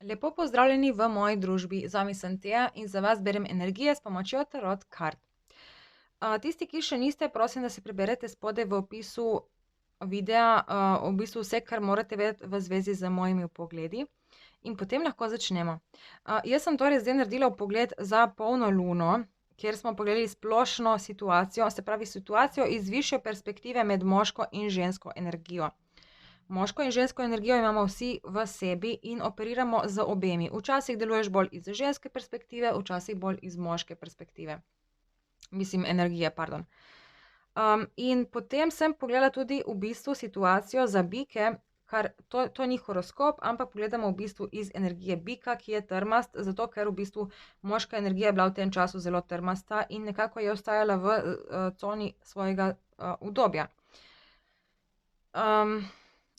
Lepo pozdravljeni v moji družbi. Z vami sem Teja in za vas berem energije s pomočjo tarot kart. Tisti, ki še niste, prosim, da si preberete spodaj v opisu videa, v bistvu vse, kar morate vedeti v zvezi z mojimi vpogledi. In potem lahko začnemo. Jaz sem torej zdaj naredila vpogled za polno luno, kjer smo pogledali splošno situacijo, se pravi situacijo iz višje perspektive med moško in žensko energijo. Moško in žensko energijo imamo vsi v sebi in operiramo z obemi. Včasih deluješ bolj iz ženske perspektive, včasih bolj iz moške perspektive. Mislim, energije, pardon. In potem sem pogledala tudi v bistvu situacijo za bike, kar to ni horoskop, ampak pogledamo v bistvu iz energije bika, ki je trmast, zato ker v bistvu moška energija je bila v tem času zelo trmasta in nekako je ostajala v coni svojega udobja.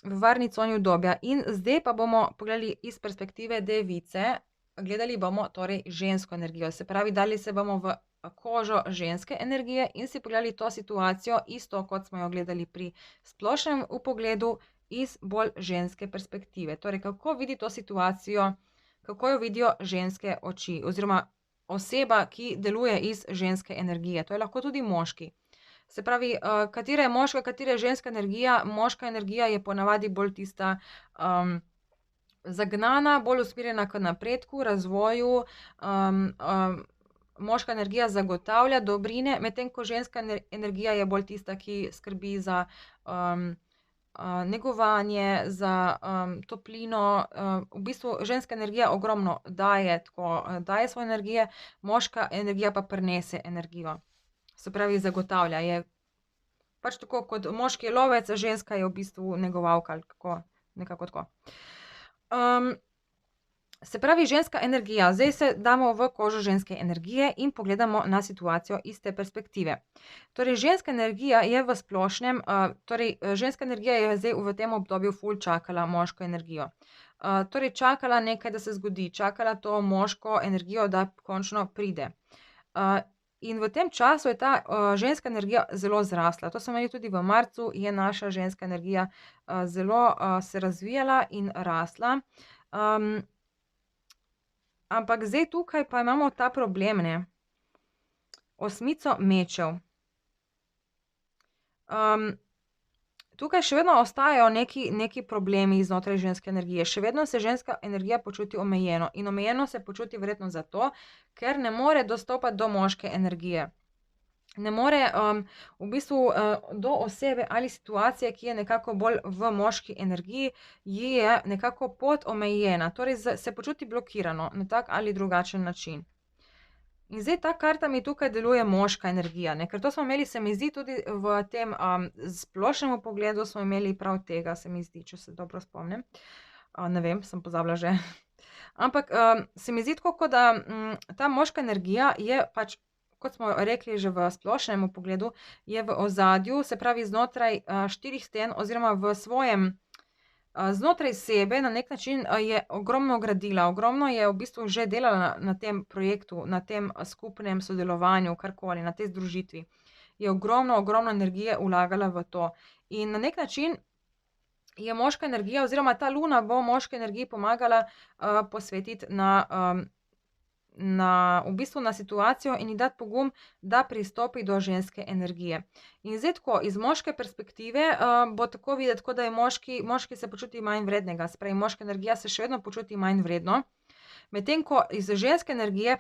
V varni coni udobja. In zdaj pa bomo pogledali iz perspektive device, gledali bomo torej žensko energijo, se pravi, dali se bomo v kožo ženske energije in si pogledali to situacijo isto, kot smo jo gledali pri splošnem vpogledu, iz bolj ženske perspektive. Torej, kako vidi to situacijo, kako jo vidijo ženske oči oziroma oseba, ki deluje iz ženske energije. To je lahko tudi moški. Se pravi, katera je moška, katera je ženska energija. Moška energija je ponavadi bolj tista zagnana, bolj usmerjena k napredku, razvoju, moška energija zagotavlja dobrine, medtem ko ženska energija je bolj tista, ki skrbi za negovanje, za toplino. V bistvu ženska energija ogromno daje, daje svoje energije, moška energija pa prinese energijo. Se pravi, zagotavlja, je pač tako, kot moški je lovec, ženska je v bistvu negovalka ali kako, nekako tako. Se pravi, ženska energija. Zdaj se damo v kožo ženske energije in pogledamo na situacijo iz te perspektive. Torej, ženska energija je v splošnem, ženska energija je zdaj v tem obdobju ful čakala moško energijo. Torej, čakala nekaj, da se zgodi, čakala to moško energijo, da končno pride. In v tem času je ta ženska energija zelo zrasla. To smo imeli tudi v marcu, je naša ženska energija zelo se razvijala in rasla. Ampak zdaj tukaj pa imamo ta problem, ne. Osmico mečev. Tukaj še vedno ostajajo neki problemi znotraj ženske energije. Še vedno se ženska energija počuti omejeno. In omejeno se počuti verjetno zato, ker ne more dostopati do moške energije. Ne more v bistvu do osebe ali situacije, ki je nekako bolj v moški energiji, ji je nekako podomejena. Torej se počuti blokirano na tak ali drugačen način. In zdaj ta karta mi tukaj deluje moška energija, ne, ker to smo imeli, se mi zdi, tudi v tem splošnem vpogledu smo imeli prav tega, se mi zdi, če se dobro spomnim. Ne vem, sem pozabila že. Ampak se mi zdi tako, kot da ta moška energija je pač, kot smo rekli že v splošnem vpogledu, je v ozadju, se pravi znotraj štirih sten oziroma v svojem znotraj sebe na neki način je ogromno gradila, ogromno je v bistvu že delala na tem projektu, na tem skupnem sodelovanju, karkoli, na tej združitvi. Je ogromno energije vlagala v to. In na neki način je moška energija oziroma ta luna bo moški energiji pomagala posvetiti v bistvu na situacijo in ji dati pogum, da pristopi do ženske energije. In zdaj tako, iz moške perspektive bo tako videti, kot da je moški se počuti manj vrednega, se pravi, moška energija se še vedno počuti manj vredno, medtem ko iz ženske energije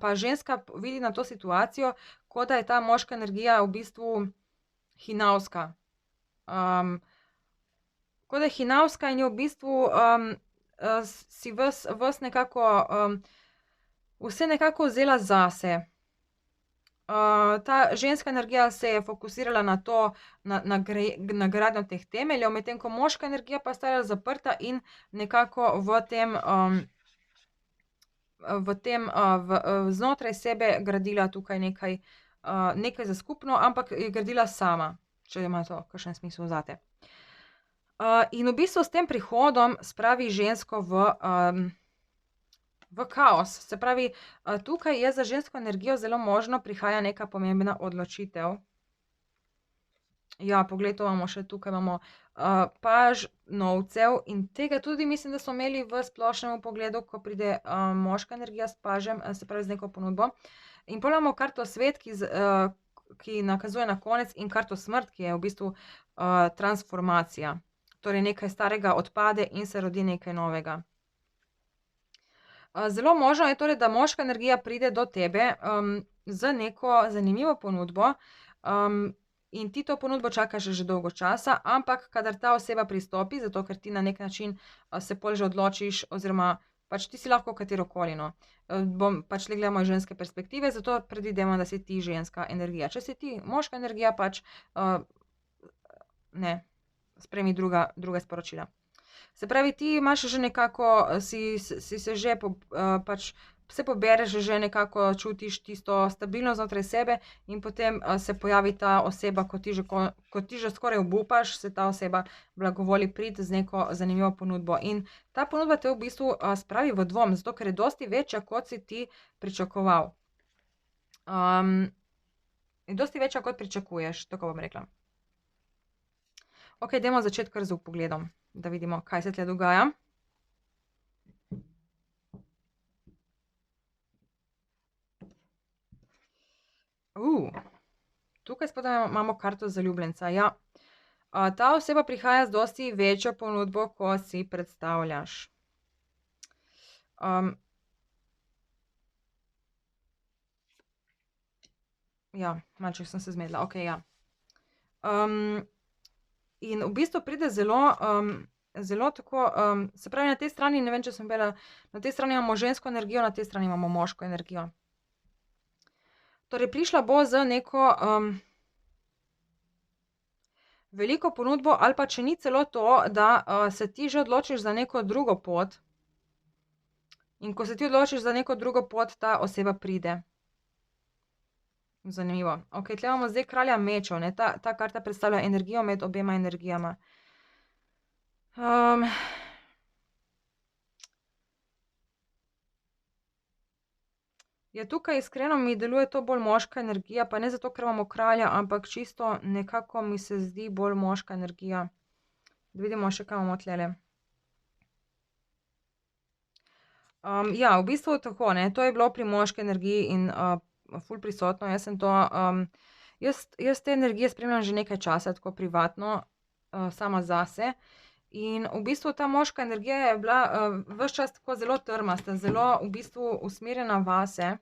pa ženska vidi na to situacijo, kot da je ta moška energija v bistvu hinavska. Kot da je hinavska in je v bistvu si ves nekako vse nekako vzela zase. Ta ženska energija se je fokusirala na to, na gradnjo teh temeljev, medtem ko moška energija pa je ostala zaprta in nekako znotraj sebe gradila tukaj nekaj za skupno, ampak je gradila sama, če ima to kakšen smisel zate. In v bistvu s tem prihodom spravi žensko v kaos. Se pravi, tukaj je za žensko energijo zelo možno prihaja neka pomembna odločitev. Ja, poglej, to imamo še tukaj, imamo paž novcev in tega tudi mislim, da smo imeli v splošnem pogledu, ko pride moška energija s pažem, se pravi z neko ponudbo. In pol imamo karto svet, ki nakazuje na konec, in karto smrt, ki je v bistvu transformacija. Torej nekaj starega odpade in se rodi nekaj novega. Zelo možno je torej, da moška energija pride do tebe z neko zanimivo ponudbo, in ti to ponudbo čakaš že dolgo časa, ampak kadar ta oseba pristopi, zato ker ti na nek način se pol že odločiš, oziroma pač ti si lahko katerokoli, no. Pač le gledamo iz ženske perspektive, zato predvidevamo, da si ti ženska energija. Če si ti moška energija, pač ne, sprejmi druga sporočila. Se pravi, ti imaš že nekako, si se že pač se pobereš, že nekako čutiš tisto stabilnost znotraj sebe in potem se pojavi ta oseba, ko ti že skoraj obupaš, se ta oseba blagovoli priti z neko zanimivo ponudbo. In ta ponudba te v bistvu spravi v dvom, zato ker je dosti večja, kot si ti pričakoval. Je dosti večja, kot pričakuješ, tako bom rekla. Okej, dajmo začeti kar z vpogledom, da vidimo, kaj se tle dogaja. Tukaj spodaj imamo karto zaljubljenca, ja. Ta oseba prihaja z dosti večjo ponudbo, kot si predstavljaš. Ja, malček sem se zmedla, okej, ja. In v bistvu pride zelo tako, se pravi, na tej strani, ne vem, če sem vedela, na tej strani imamo žensko energijo, na tej strani imamo moško energijo. Torej, prišla bo z neko veliko ponudbo, ali pa če ni celo to, da se ti že odločiš za neko drugo pot. In ko se ti odločiš za neko drugo pot, ta oseba pride. Zanimivo. Okej, tle imamo zdaj kralja mečev, ne, ta karta predstavlja energijo med obema energijama. Ja, tukaj iskreno mi deluje to bolj moška energija, pa ne zato, ker imamo kralja, ampak čisto nekako mi se zdi bolj moška energija. Da vidimo še, kaj imamo tlele. Ja, v bistvu tako, ne, to je bilo pri moški energiji in ful prisotno, jaz sem to, jaz te energije spremljam že nekaj časa, tako privatno, sama zase. In v bistvu ta moška energija je bila ves čas tako zelo trmasta, zelo v bistvu usmerjena vase.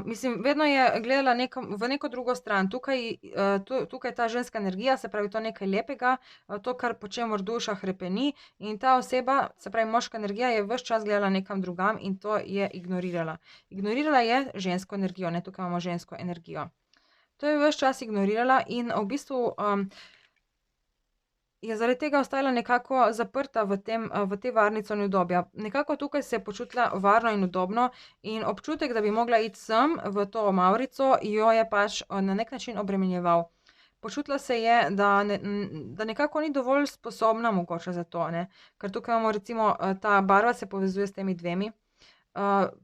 Mislim, vedno je gledala v neko drugo stran. Tukaj ta ženska energija, se pravi, to nekaj lepega, to, kar po čemer duša hrepeni, in ta oseba, se pravi, moška energija, je ves čas gledala nekam drugam in to je ignorirala. Ignorirala je žensko energijo, ne, tukaj imamo žensko energijo. To je ves čas ignorirala in v bistvu je zaradi tega ostajala nekako zaprta v tej varni coni udobja. Nekako tukaj se je počutila varno in udobno in občutek, da bi mogla iti sem v to omarico, jo je pač na nek način obremenjeval. Počutila se je, da nekako ni dovolj sposobna mogoče za to, ne. Ker tukaj imamo recimo, ta barva se povezuje s temi dvemi.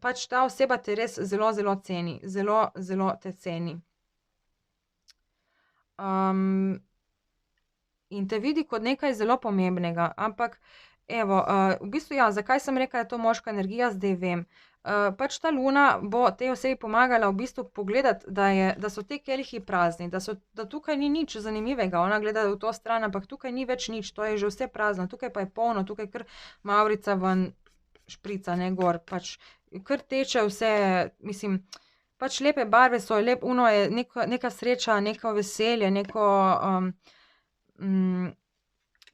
Pač ta oseba te res zelo, zelo ceni. Zelo, zelo te ceni. In te vidi kot nekaj zelo pomembnega, ampak evo, v bistvu ja, zakaj sem rekla, da je to moška energija, zdaj vem. Pač ta luna bo tej osebi pomagala v bistvu pogledati, da so ti kelhi prazni, da tukaj ni nič zanimivega, ona gleda v to stran, ampak tukaj ni več nič, to je že vse prazno, tukaj pa je polno, tukaj kar mavrica ven šprica, ne, gor, pač kar teče vse, mislim, pač lepe barve so, je neka sreča, neko veselje,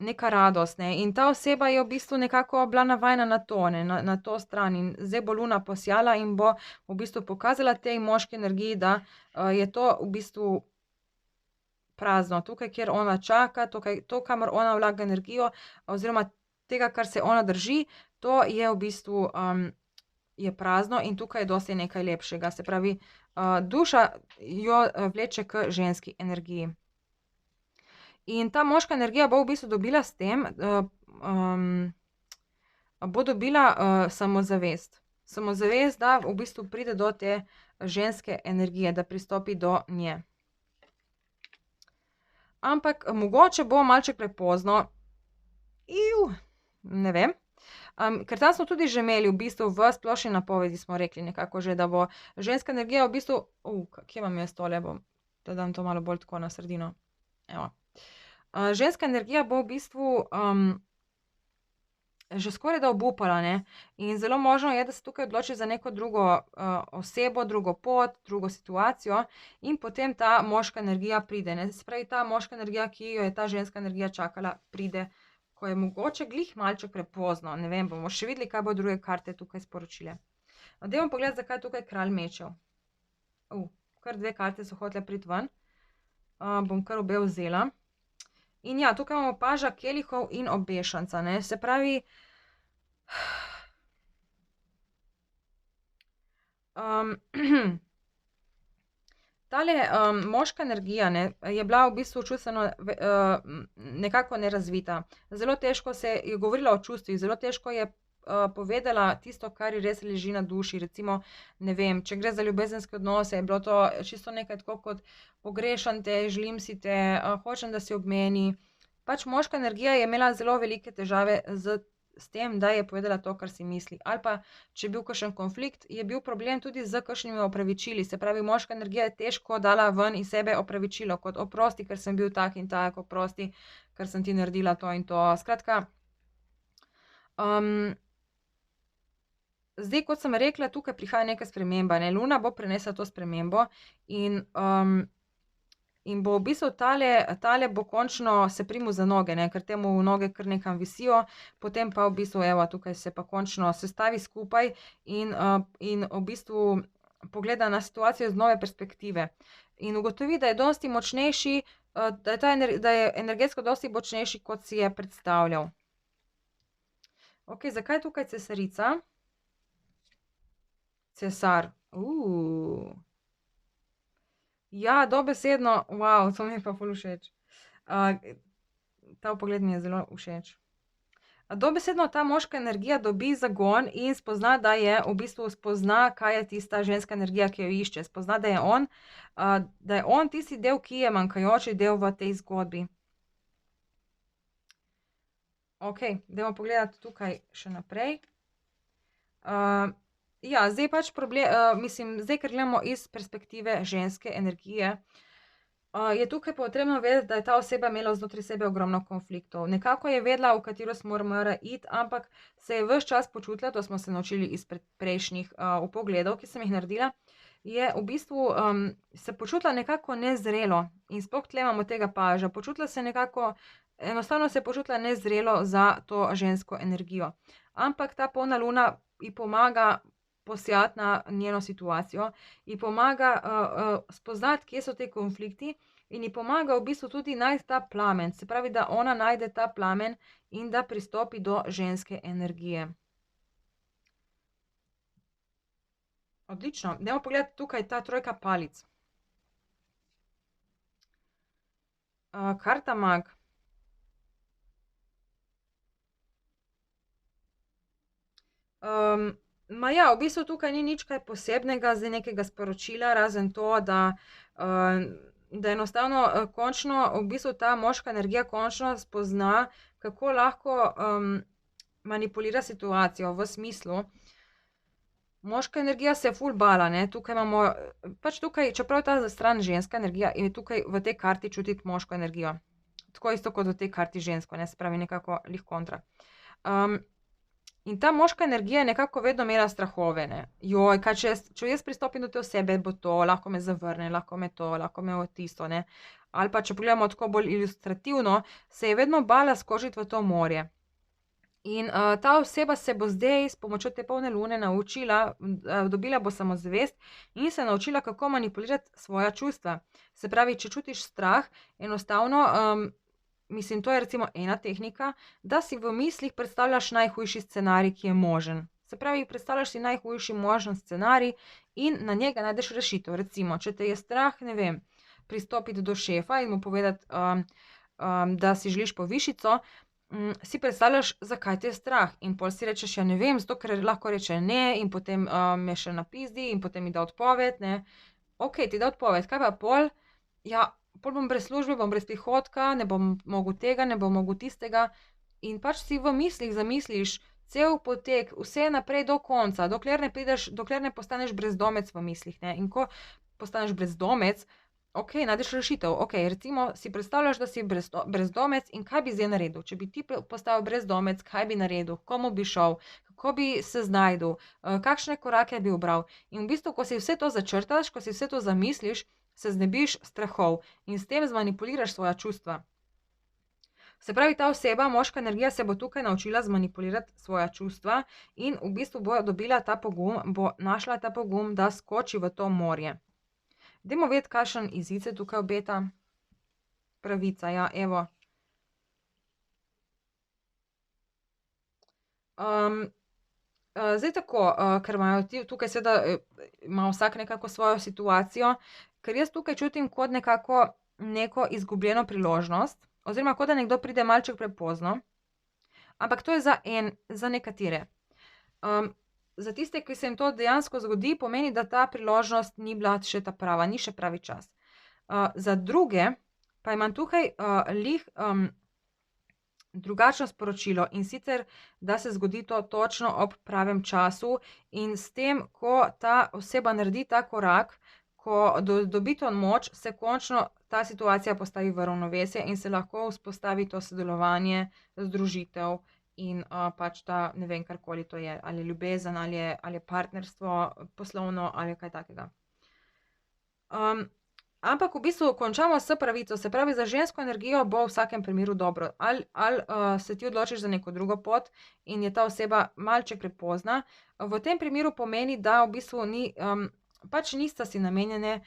neka radost, ne, in ta oseba je v bistvu nekako bila navajena na to, ne, na to stran in zdaj bo luna posijala in bo v bistvu pokazala tej moški energiji, da je to v bistvu prazno. Tukaj, kjer ona čaka, to, kamor ona vlaga energijo, oziroma tega, kar se ona drži, to je v bistvu je prazno in tukaj je dosti nekaj lepšega. Se pravi, duša jo vleče k ženski energiji. In ta moška energija bo v bistvu dobila s tem, bo dobila samozavest. Samozavest, da v bistvu pride do te ženske energije, da pristopi do nje. ampak mogoče bo malček prepozno. Ne vem. Ker tam smo tudi že imeli v bistvu v splošni napovedi, smo rekli nekako že, da bo ženska energija v bistvu, kje imam jaz tole, da dam to malo bolj tako na sredino. Evo. Ženska energija bo v bistvu že skoraj da obupala, ne. In zelo možno je, da se tukaj odloči za neko drugo osebo, drugo pot, drugo situacijo in potem ta moška energija pride, ne. Se pravi, ta moška energija, ki jo je ta ženska energija čakala, pride, ko je mogoče glih malček prepozno. Ne vem, bomo še videli, kaj bo druge karte tukaj sporočile. Dajmo pogledati, zakaj je tukaj kralj mečev. Kar 2 karte so hotele priti ven. Bom kar obe vzela. In ja, tukaj imamo paža kelihov in obešanca, ne. Se pravi, tale moška energija, ne, je bila v bistvu čustveno nekako nerazvita. Zelo težko je govorila o čustvih, zelo težko je povedala tisto, kar ji res leži na duši. Recimo, ne vem, če gre za ljubezenske odnose, je bilo to čisto nekaj tako kot pogrešam te, želim si te, hočem, da si ob meni. Pač moška energija je imela zelo velike težave s tem, da je povedala to, kar si misli. Ali pa, če je bil kakšen konflikt, je bil problem tudi s kakšnimi opravičili. Se pravi, moška energija je težko dala ven iz sebe opravičilo, kot oprosti, ker sem bil tak in tak, oprosti, ker sem ti naredila to in to. Skratka, zdaj, kot sem rekla, tukaj prihaja neka sprememba, ne. Luna bo prinesla to spremembo in bo v bistvu tale bo končno se primil za noge, ne, ker temu noge kar nekam visijo, potem pa v bistvu, evo, tukaj se pa končno sestavi skupaj in v bistvu pogleda na situacijo z nove perspektive. In ugotovi, da je dosti močnejši, da je energetsko dosti močnejši, kot si je predstavljal. Okej, zakaj je tukaj cesarica? Cesar. Ja, dobesedno, to mi je pa ful všeč. Ta vpogled mi je zelo všeč. Dobesedno ta moška energija dobi zagon in spozna, da je v bistvu spozna, kaj je tista ženska energija, ki jo išče. Spozna, da je on tisti del, ki je manjkajoči del v tej zgodbi. Okej, dajmo pogledati tukaj še naprej. Ja, zdaj pač zdaj, ker gledamo iz perspektive ženske energije, je tukaj potrebno vedeti, da je ta oseba imela znotraj sebe ogromno konfliktov. Nekako je vedela, v katero smer mora iti, ampak se je ves čas počutila, to smo se naučili iz prejšnjih vpogledov, ki sem jih naredila, je v bistvu se počutila nekako nezrelo. In sploh tule imamo tega paža. Enostavno se je počutila nezrelo za to žensko energijo. Ampak ta polna luna ji pomaga posjati na njeno situacijo, ji pomaga spoznati, kje so ti konflikti in ji pomaga v bistvu tudi najti ta plamen. Se pravi, da ona najde ta plamen in da pristopi do ženske energije. Odlično. Dajmo pogledati tukaj ta trojka palic. Karta mag. V bistvu tukaj ni nič kaj posebnega, zdaj nekega sporočila, razen to, da enostavno končno v bistvu ta moška energija končno spozna, kako lahko manipulira situacijo, v smislu, moška energija se je ful bala, ne, tukaj imamo, pač tukaj, čeprav ta stran ženska energija, je tukaj v tej karti čutiti moško energijo. Tako isto kot v tej karti žensko, ne, se pravi nekako glih kontra. In ta moška energija je nekako vedno imela strahove, ne. Kaj če jaz pristopim do te osebe, bo to, lahko me zavrne, lahko me to, lahko me tisto, ne. Ali pa če pogledamo tako bolj ilustrativno, se je vedno bala skočiti v to morje. In ta oseba se bo zdaj s pomočjo te polne lune naučila, dobila bo samozavest in se naučila, kako manipulirati svoja čustva. Se pravi, če čutiš strah, enostavno, mislim, to je recimo ena tehnika, da si v mislih predstavljaš najhujši scenarij, ki je možen. Se pravi, predstavljaš si najhujši možen scenarij in na njega najdeš rešitev. Recimo, če te je strah, ne vem, pristopiti do šefa in mu povedati, da si želiš povišico, si predstavljaš, zakaj te je strah. In pol si rečeš, ja, ne vem, zato ker lahko reče ne in potem me še napizdi in potem mi da odpoved, ne. Okej, ti da odpoved, kaj pa pol? Ja, pol bom brez službe, bom brez prihodka, ne bom mogel tega, ne bom mogel tistega. In pač si v mislih zamisliš cel potek, vse naprej do konca, dokler ne postaneš brezdomec v mislih, ne. In ko postaneš brezdomec, okej, najdeš rešitev. Okej, recimo si predstavljaš, da si brezdomec in kaj bi zdaj naredil? Če bi ti postal brezdomec, kaj bi naredil? Komu bi šel? Kako bi se znašel? Kakšne korake bi ubral? In v bistvu, ko si vse to začrtaš, ko si vse to zamisliš, se znebiš strahov in s tem zmanipuliraš svoja čustva. Se pravi, ta oseba, moška energija, se bo tukaj naučila zmanipulirati svoja čustva in v bistvu bo dobila ta pogum, bo našla ta pogum, da skoči v to morje. Dajmo vedeti, kakšen izid se tukaj obeta. Pravica, ja, evo. Zdaj tako, ker imajo tukaj seveda, ima vsak nekako svojo situacijo, ker jaz tukaj čutim kot nekako neko izgubljeno priložnost, oziroma kot da nekdo pride malček prepozno, ampak to je za nekatere. Za tiste, ki se jim to dejansko zgodi, pomeni, da ta priložnost ni bila še ta prava, ni še pravi čas. Za druge pa imam tukaj drugačno sporočilo, in sicer, da se zgodi to točno ob pravem času in s tem, ko ta oseba naredi ta korak, ko dobi to moč, se končno ta situacija postavi v ravnovesje in se lahko vzpostavi to sodelovanje, združitev in pač ta, ne vem, karkoli to je, ali ljubezen, ali je partnerstvo poslovno, ali kaj takega. Ampak v bistvu končamo s pravico, se pravi, za žensko energijo bo v vsakem primeru dobro. Ali se ti odločiš za neko drugo pot in je ta oseba malček prepozna, v tem primeru pomeni, da v bistvu pač nista si namenjene,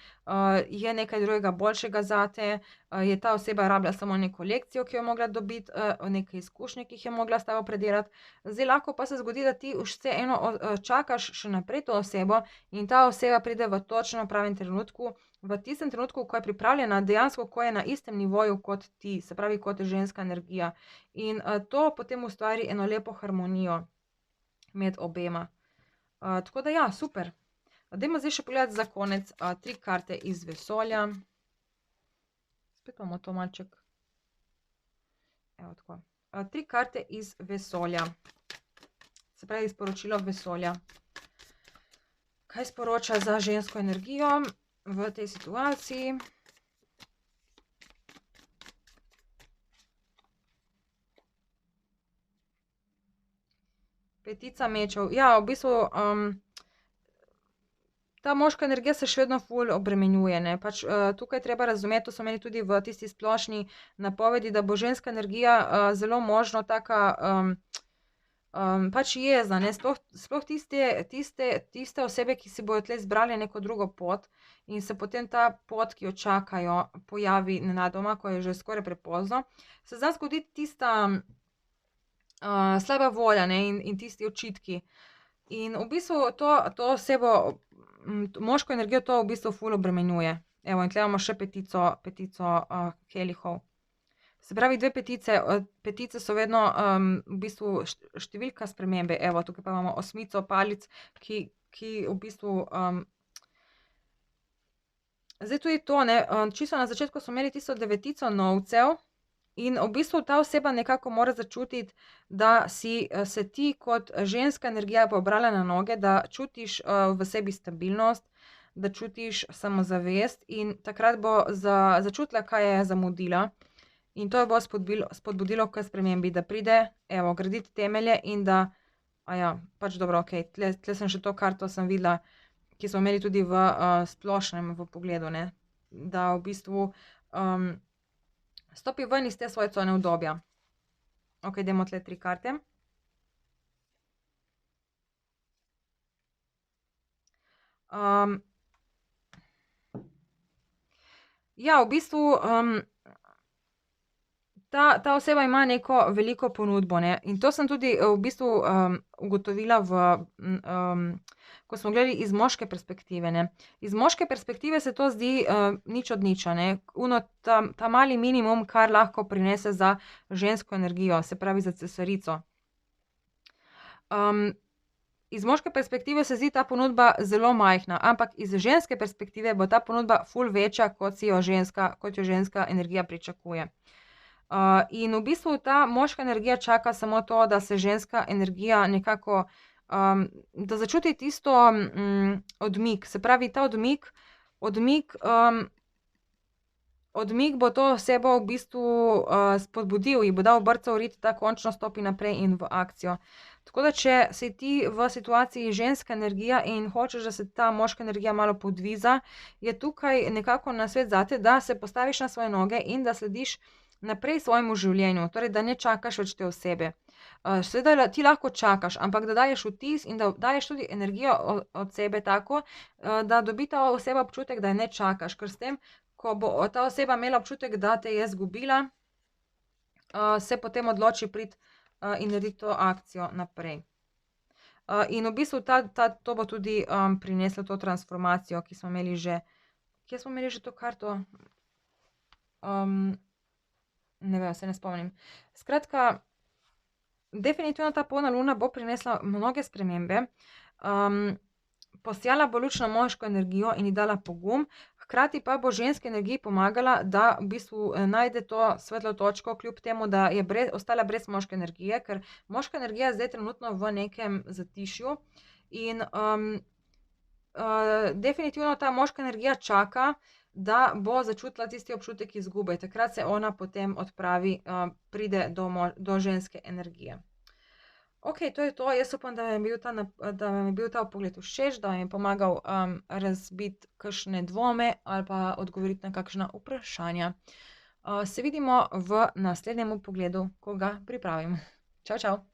je nekaj drugega boljšega zate, je ta oseba rabila samo neko lekcijo, ki jo je mogla dobiti, neke izkušnje, ki jih je mogla s tabo predelati. Zdaj lahko pa se zgodi, da ti vseeno čakaš še naprej to osebo in ta oseba pride v točno pravem trenutku, v tistem trenutku, ko je pripravljena, dejansko, ko je na istem nivoju kot ti, se pravi, kot ženska energija. In to potem ustvari eno lepo harmonijo med obema. Tako da ja, super. Dajmo zdaj še pogledati za konec 3 karte iz vesolja. Spet bomo to malček. Evo tako. 3 karte iz vesolja. Se pravi, sporočilo vesolja. Kaj sporoča za žensko energijo v tej situaciji? Petica mečev. Ja, v bistvu ta moška energija se še vedno ful obremenjuje, ne. Pač tukaj treba razumeti, to smo imeli tudi v tisti splošni napovedi, da bo ženska energija zelo možno taka pač jezna, ne. Sploh tiste osebe, ki si bojo tule izbrali neko drugo pot in se potem ta pot, ki jo čakajo, pojavi nenadoma, ko je že skoraj prepozno, se zna zgoditi tista slaba volja, ne, in tisti očitki. In v bistvu to osebo, moško energijo to v bistvu ful obremenjuje. Evo, in tule imamo še petico kelihov. Se pravi, 2 petice, petice so vedno v bistvu številka spremembe. Evo, tukaj pa imamo 8 palic, ki v bistvu zdaj tudi to, ne, čisto na začetku smo imeli tisto 9 novcev in v bistvu ta oseba nekako mora začutiti, da si se ti kot ženska energija pobrala na noge, da čutiš v sebi stabilnost, da čutiš samozavest in takrat bo začutila, kaj je zamudila. In to jo bo spodbudilo k spremembi, da pride, evo, graditi temelje in da, pač dobro, okej, tle sem še to karto sem videla, ki smo imeli tudi v splošnem v pogledu, ne. Da v bistvu stopi ven iz te svoje cone udobja. Okej, dajmo tule 3 karte. Ja, v bistvu ta oseba ima neko veliko ponudbo, ne, in to sem tudi v bistvu ugotovila ko smo gledali iz moške perspektive, ne. Iz moške perspektive se to zdi nič od nič, a ne. Ta mali minimum, kar lahko prinese za žensko energijo, se pravi za cesarico. iz moške perspektive se zdi ta ponudba zelo majhna, ampak iz ženske perspektive bo ta ponudba ful večja, kot jo ženska energija pričakuje. In v bistvu ta moška energija čaka samo to, da se ženska energija nekako, da začuti tisto odmik. Se pravi, ta odmik bo to osebo v bistvu spodbudil, ji bo dal brco v rit, da končno stopi naprej in v akcijo. Tako da, če si ti v situaciji ženska energija in hočeš, da se ta moška energija malo podviza, je tukaj nekako nasvet zate, da se postaviš na svoje noge in da slediš naprej svojemu življenju, torej da ne čakaš več te osebe. Seveda ti lahko čakaš, ampak da daješ vtis in da daješ tudi energijo od sebe tako, da dobi ta oseba občutek, da je ne čakaš, ker s tem, ko bo ta oseba imela občutek, da te je izgubila, se potem odloči priti in narediti to akcijo naprej. In v bistvu to bo tudi prineslo to transformacijo, ki smo imeli že. Kje smo imeli že to karto? Ne vem, se ne spomnim. Skratka, definitivno ta polna luna bo prinesla mnoge spremembe. Posijala bo lučno moško energijo in ji dala pogum, hkrati pa bo ženski energiji pomagala, da v bistvu najde to svetlo točko, kljub temu, da je ostala brez moške energije, ker moška energija je zdaj trenutno v nekem zatišju in definitivno ta moška energija čaka, da bo začutila tisti občutek izgube. Takrat se ona potem odpravi, pride do ženske energije. Okej, to je to. Jaz upam, da vam je bil ta vpogled všeč, da vam je pomagal razbiti kakšne dvome ali pa odgovoriti na kakšna vprašanja. Se vidimo v naslednjem vpogledu, ko ga pripravim. Čau, čau.